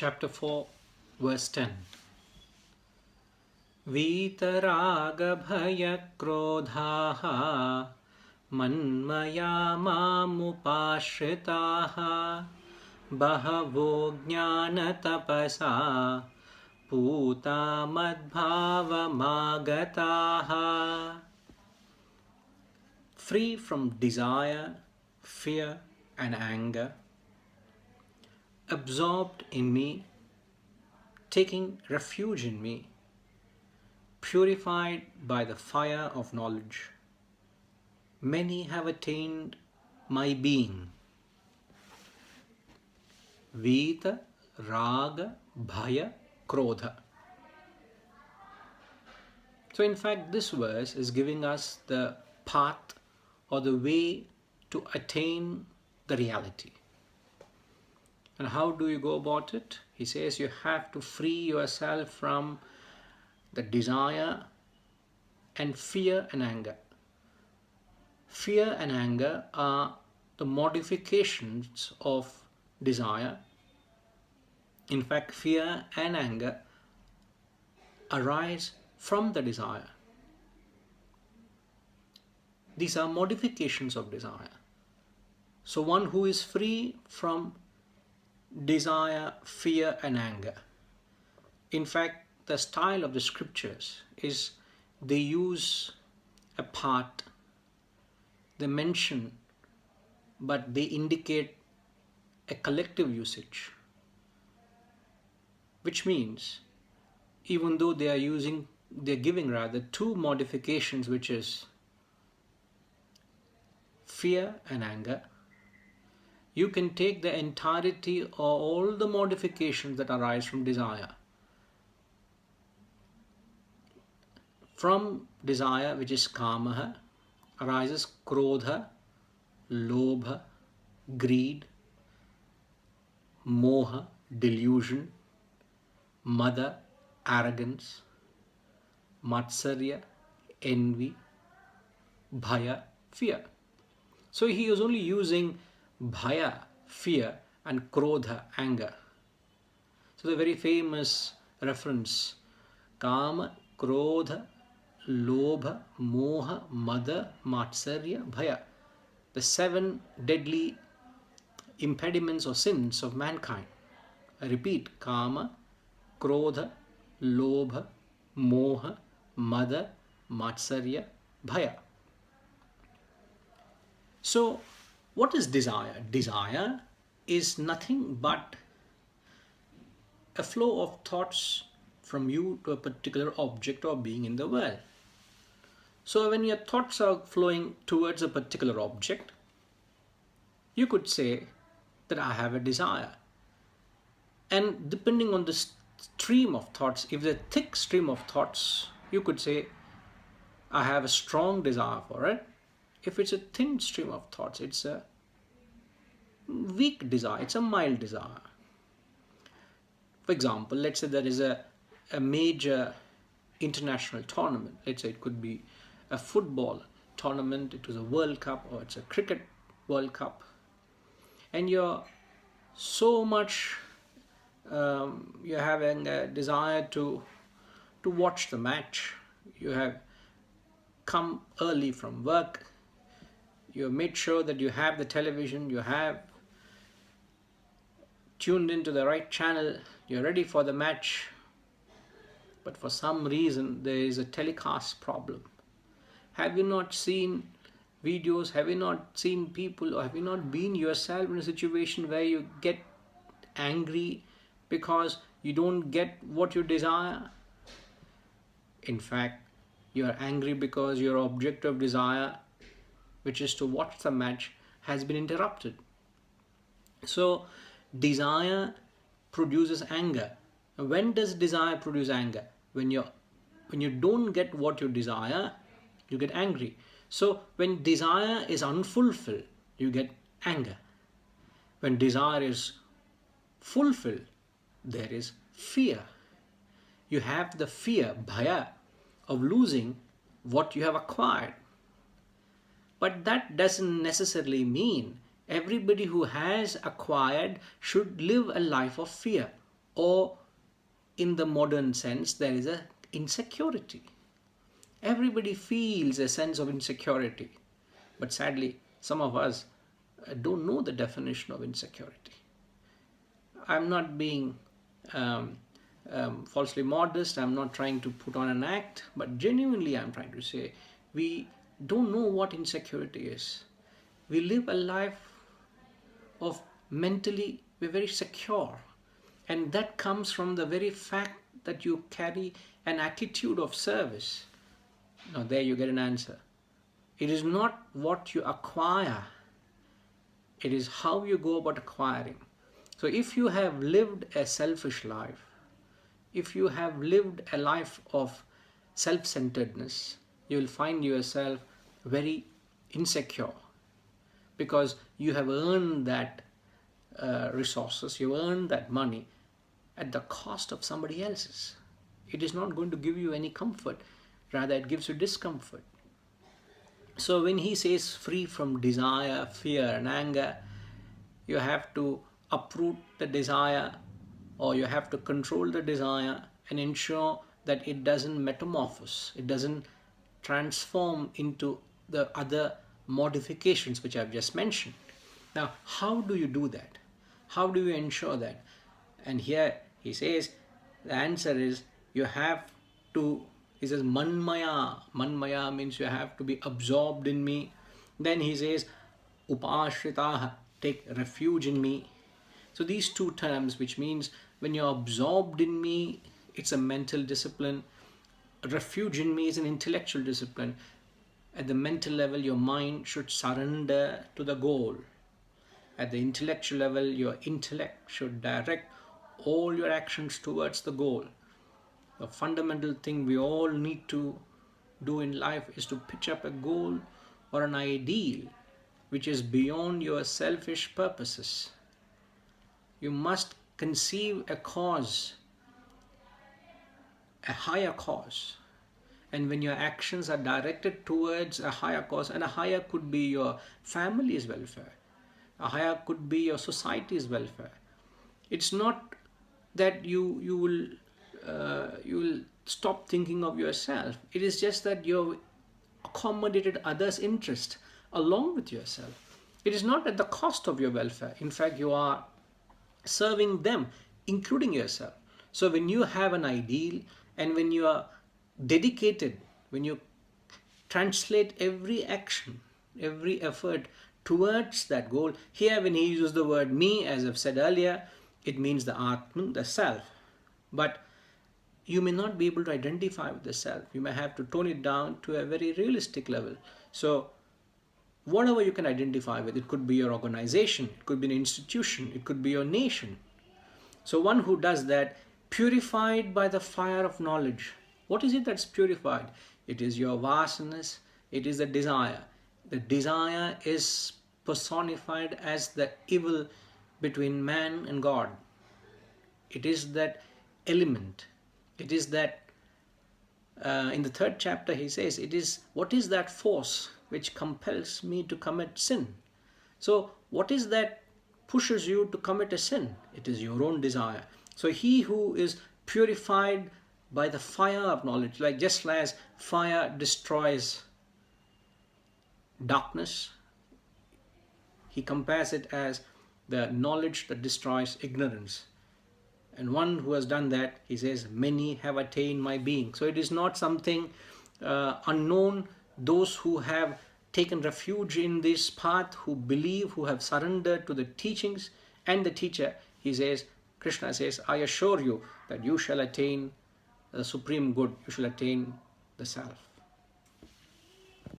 chapter 4, verse 10. Vitaragabhayakrodhaha manmaya mamupashritaha bahavo jnanatapasa puta madbhavamagataha. Free from desire, fear and anger, absorbed in me, taking refuge in me, purified by the fire of knowledge. Many have attained my being. Vita, Raga, Bhaya, Krodha. So in fact this verse is giving us the path or the way to attain the reality. And how do you go about it? He says you have to free yourself from the desire and fear and anger. Fear and anger are the modifications of desire. In fact, fear and anger arise from the desire. These are modifications of desire. So one who is free from desire, fear and anger. In fact, the style of the scriptures is they use a part, they mention, but they indicate a collective usage. Which means, even though they're giving two modifications, which is fear and anger, you can take the entirety or all the modifications that arise from desire. From desire, which is kamaha, arises krodha, lobha, greed, moha, delusion, mada, arrogance, matsarya, envy, bhaya, fear. So he is only using bhaya, fear, and krodha, anger. So the very famous reference, kama, krodha, lobha, moha, mada, matsarya, bhaya. The 7 deadly impediments or sins of mankind. I repeat, kama, krodha, lobha, moha, mada, matsarya, bhaya. So, what is desire? Desire is nothing but a flow of thoughts from you to a particular object or being in the world. So when your thoughts are flowing towards a particular object, you could say that I have a desire. And depending on the stream of thoughts, if it's a thick stream of thoughts, you could say I have a strong desire for it. If it's a thin stream of thoughts, it's a weak desire, it's a mild desire. For example, let's say there is a major international tournament. Let's say it could be a football tournament, it was a World Cup, or it's a cricket World Cup. And you're so much, you're having a desire to watch the match. You have come early from work. You have made sure that you have the television, you have tuned into the right channel, you're ready for the match. But for some reason, there is a telecast problem. Have you not seen videos? Have you not seen people? Or have you not been yourself in a situation where you get angry because you don't get what you desire? In fact, you are angry because your object of desire, which is to watch the match, has been interrupted. So desire produces anger. When does desire produce anger? When you don't get what you desire, you get angry. So when desire is unfulfilled, you get anger. When desire is fulfilled, there is fear. You have the fear, bhaya, of losing what you have acquired. But that doesn't necessarily mean everybody who has acquired should live a life of fear. or in the modern sense, there is a insecurity. Everybody feels a sense of insecurity, but sadly, some of us don't know the definition of insecurity. I'm not being um, falsely modest. I'm not trying to put on an act, but genuinely I'm trying to say we don't know what insecurity is. We live a life of mentally, we're very secure, and that comes from the very fact that you carry an attitude of service. Now there you get an answer. It is not what you acquire, it is how you go about acquiring. So if you have lived a selfish life, if you have lived a life of self-centeredness, you will find yourself very insecure, because you have earned that resources, you earned that money at the cost of somebody else's. It is not going to give you any comfort, rather it gives you discomfort. So when he says free from desire, fear and anger, you have to uproot the desire, or you have to control the desire and ensure that it doesn't metamorphose, it doesn't transform into the other modifications which I've just mentioned. Now, how do you do that? How do you ensure that? And here he says the answer is you have to, he says manmaya. Manmaya means you have to be absorbed in me. Then he says upashritaha, take refuge in me. So these two terms, which means when you're absorbed in me, it's a mental discipline. Refuge in me is an intellectual discipline. At the mental level, your mind should surrender to the goal. At the intellectual level, your intellect should direct all your actions towards the goal. The fundamental thing we all need to do in life is to pitch up a goal or an ideal which is beyond your selfish purposes. You must conceive a cause, a higher cause. And when your actions are directed towards a higher cause, and a higher could be your family's welfare, a higher could be your society's welfare. It's not that you will stop thinking of yourself. It is just that you've accommodated others' interest along with yourself. It is not at the cost of your welfare. In fact, you are serving them, including yourself. So when you have an ideal and when you are dedicated, when you translate every action, every effort towards that goal, here when he uses the word me, as I've said earlier, it means the Atman, the self. But you may not be able to identify with the self. You may have to tone it down to a very realistic level. So whatever you can identify with, it could be your organization, it could be an institution, it could be your nation. So one who does that, purified by the fire of knowledge. What is it that's purified? It is your vasanas, it is the desire. The desire is personified as the evil between man and God. It is that element. It is that, in the 3rd chapter he says, it is, what is that force which compels me to commit sin? So what is that pushes you to commit a sin? It is your own desire. So he who is purified by the fire of knowledge, like just as fire destroys darkness, he compares it as the knowledge that destroys ignorance. And one who has done that, he says, many have attained my being. So it is not something unknown. Those who have taken refuge in this path, who believe, who have surrendered to the teachings and the teacher, he says, Krishna says, I assure you that you shall attain the supreme good, you shall attain the self.